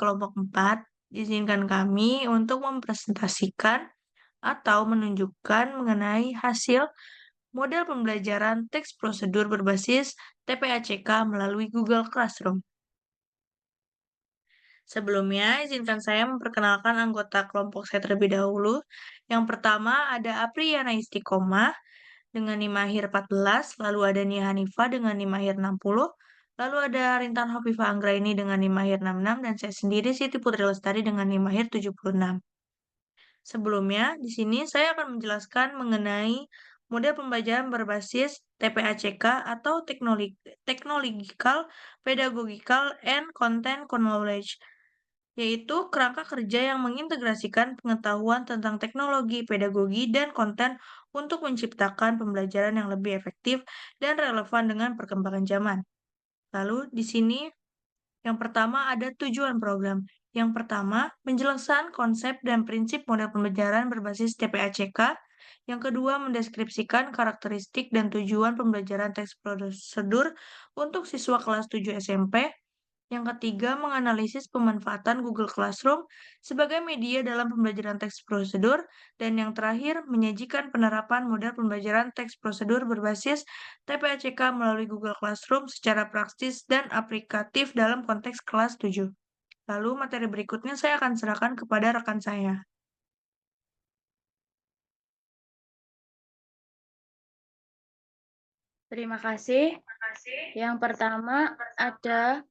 kelompok 4, izinkan kami untuk mempresentasikan atau menunjukkan mengenai hasil model pembelajaran teks prosedur berbasis TPACK melalui Google Classroom. Sebelumnya, izinkan saya memperkenalkan anggota kelompok saya terlebih dahulu. Yang pertama ada Apriyana Istiqomah dengan NIM akhir 14, lalu ada Nia Hanifah dengan NIM akhir 60, lalu ada Rintan Hafifah Anggraini dengan NIM akhir 66, dan saya sendiri Siti Putri Lestari dengan NIM akhir 76. Sebelumnya, di sini saya akan menjelaskan mengenai model pembelajaran berbasis TPACK atau Technological, Pedagogical, and Content Knowledge, yaitu kerangka kerja yang mengintegrasikan pengetahuan tentang teknologi, pedagogi, dan konten untuk menciptakan pembelajaran yang lebih efektif dan relevan dengan perkembangan zaman. Lalu di sini yang pertama ada tujuan program. Yang pertama, penjelasan konsep dan prinsip model pembelajaran berbasis TPACK. Yang kedua, mendeskripsikan karakteristik dan tujuan pembelajaran teks prosedur untuk siswa kelas 7 SMP. Yang ketiga, menganalisis pemanfaatan Google Classroom sebagai media dalam pembelajaran teks prosedur. Dan yang terakhir, menyajikan penerapan model pembelajaran teks prosedur berbasis TPACK melalui Google Classroom secara praktis dan aplikatif dalam konteks kelas 7. Lalu materi berikutnya saya akan serahkan kepada rekan saya. Terima kasih. Yang pertama ada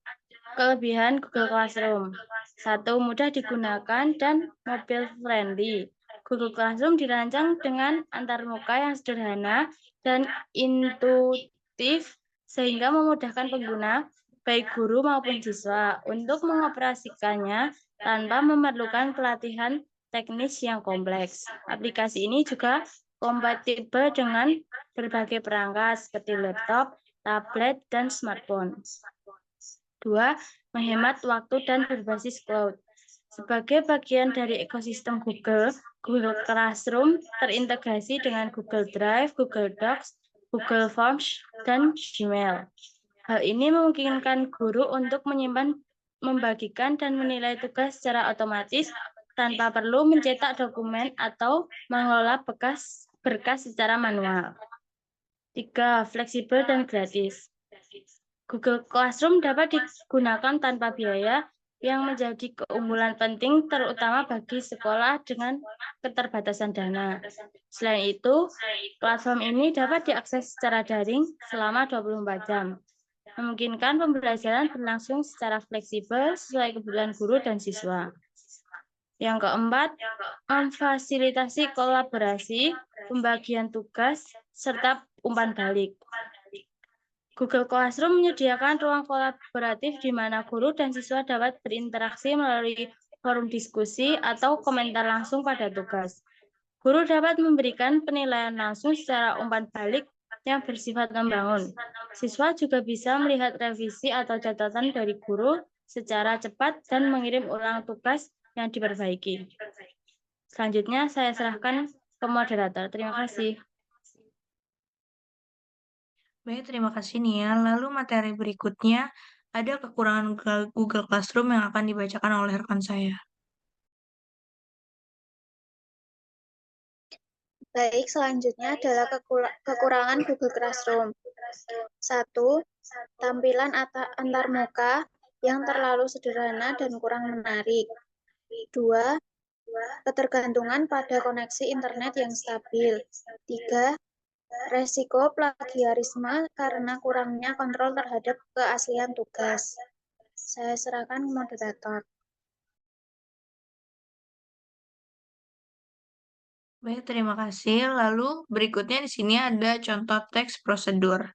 kelebihan Google Classroom. 1. Mudah digunakan dan mobile friendly. Google Classroom dirancang dengan antarmuka yang sederhana dan intuitif sehingga memudahkan pengguna, baik guru maupun siswa, untuk mengoperasikannya tanpa memerlukan pelatihan teknis yang kompleks. Aplikasi ini juga kompatibel dengan berbagai perangkat seperti laptop, tablet, dan smartphone. 2. Menghemat waktu dan berbasis cloud. Sebagai bagian dari ekosistem Google, Google Classroom terintegrasi dengan Google Drive, Google Docs, Google Forms, dan Gmail. Hal ini memungkinkan guru untuk menyimpan, membagikan, dan menilai tugas secara otomatis tanpa perlu mencetak dokumen atau mengelola berkas secara manual. 3. Fleksibel dan gratis. Google Classroom dapat digunakan tanpa biaya, yang menjadi keunggulan penting terutama bagi sekolah dengan keterbatasan dana. Selain itu, platform ini dapat diakses secara daring selama 24 jam, memungkinkan pembelajaran berlangsung secara fleksibel sesuai kebutuhan guru dan siswa. Yang keempat, memfasilitasi kolaborasi, pembagian tugas, serta umpan balik. Google Classroom menyediakan ruang kolaboratif di mana guru dan siswa dapat berinteraksi melalui forum diskusi atau komentar langsung pada tugas. Guru dapat memberikan penilaian langsung secara umpan balik yang bersifat membangun. Siswa juga bisa melihat revisi atau catatan dari guru secara cepat dan mengirim ulang tugas yang diperbaiki. Selanjutnya saya serahkan ke moderator. Terima kasih. Baik, terima kasih Nia. Lalu materi berikutnya ada kekurangan Google Classroom yang akan dibacakan oleh rekan saya. Baik, selanjutnya adalah kekurangan Google Classroom. 1. Tampilan antarmuka yang terlalu sederhana dan kurang menarik. 2. Ketergantungan pada koneksi internet yang stabil. 3. Resiko plagiarisme karena kurangnya kontrol terhadap keaslian tugas. Saya serahkan ke moderator. Baik, terima kasih. Lalu berikutnya di sini ada contoh teks prosedur.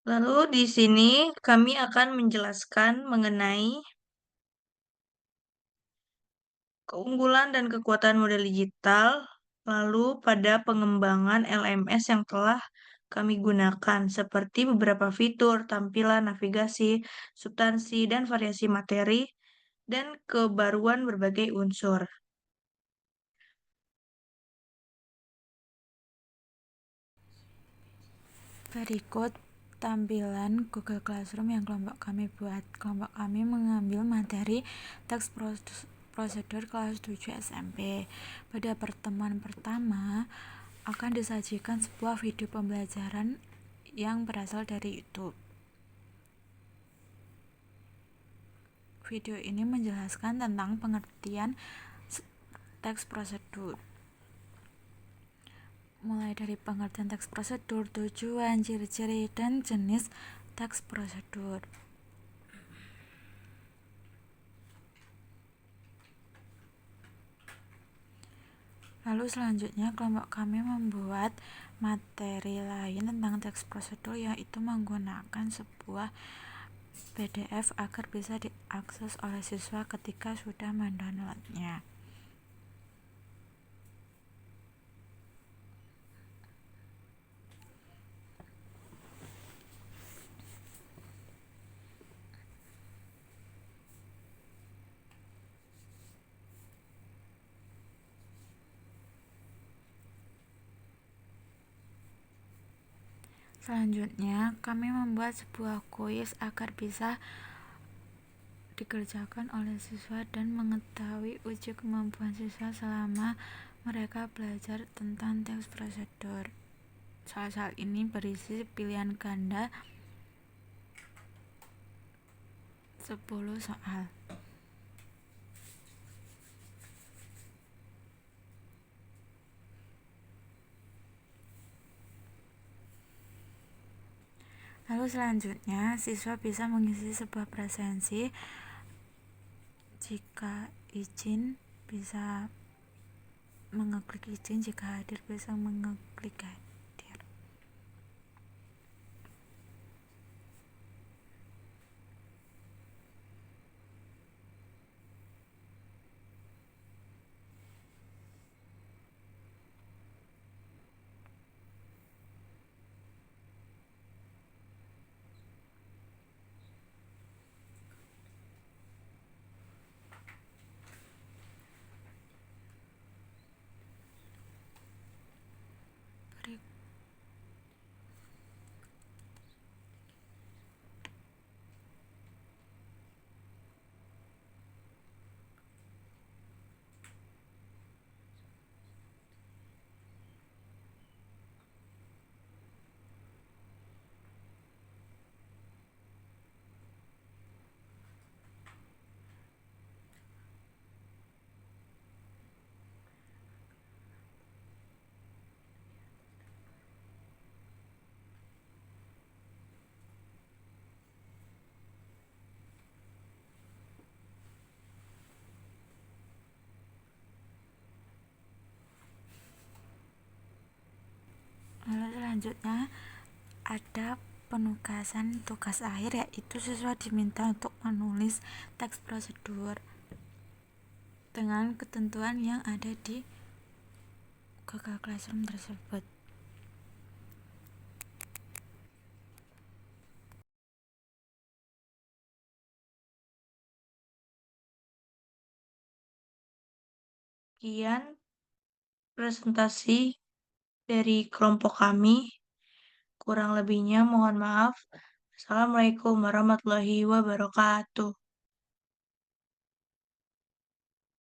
Lalu di sini kami akan menjelaskan mengenai keunggulan dan kekuatan model digital, lalu pada pengembangan LMS yang telah kami gunakan, seperti beberapa fitur, tampilan, navigasi, substansi, dan variasi materi, dan kebaruan berbagai unsur. Berikut tampilan Google Classroom yang kelompok kami buat. Kelompok kami mengambil materi teks prosedur kelas 7 SMP. Pada pertemuan pertama akan disajikan sebuah video pembelajaran yang berasal dari YouTube. Video ini menjelaskan tentang pengertian teks prosedur. Mulai dari pengertian teks prosedur, tujuan, ciri-ciri, dan jenis teks prosedur. Lalu selanjutnya kelompok kami membuat materi lain tentang teks prosedur, yaitu menggunakan sebuah PDF agar bisa diakses oleh siswa ketika sudah mendownloadnya. Selanjutnya, kami membuat sebuah kuis agar bisa dikerjakan oleh siswa dan mengetahui uji kemampuan siswa selama mereka belajar tentang teks prosedur. Soal-soal ini berisi pilihan ganda 10 soal. Lalu selanjutnya, siswa bisa mengisi sebuah presensi. Jika izin, bisa mengeklik izin. Jika hadir, bisa mengeklik hadir. Lalu selanjutnya ada penugasan tugas akhir, yaitu siswa diminta untuk menulis teks prosedur dengan ketentuan yang ada di Google Classroom tersebut. Sekian presentasi dari kelompok kami. Kurang lebihnya mohon maaf. Assalamualaikum warahmatullahi wabarakatuh.